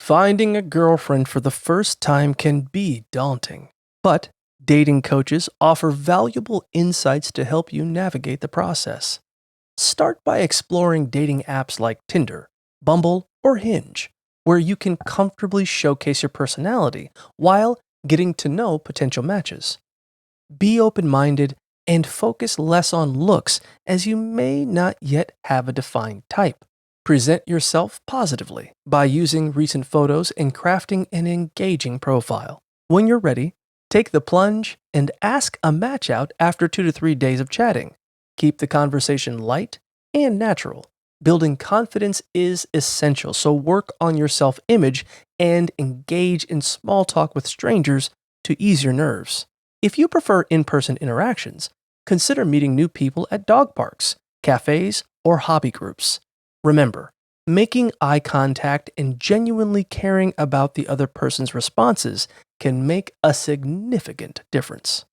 Finding a girlfriend for the first time can be daunting, but dating coaches offer valuable insights to help you navigate the process. Start by exploring dating apps like Tinder, Bumble, or Hinge, where you can comfortably showcase your personality while getting to know potential matches. Be open minded and focus less on looks, as you may not yet have a defined type. Present yourself positively by using recent photos and crafting an engaging profile. When you're ready, take the plunge and ask a match out after 2 to 3 days of chatting. Keep the conversation light and natural. Building confidence is essential, so work on your self image and engage in small talk with strangers to ease your nerves. If you prefer in person interactions, consider meeting new people at dog parks, cafes, or hobby groups. Remember, making eye contact and genuinely caring about the other person's responses can make a significant difference.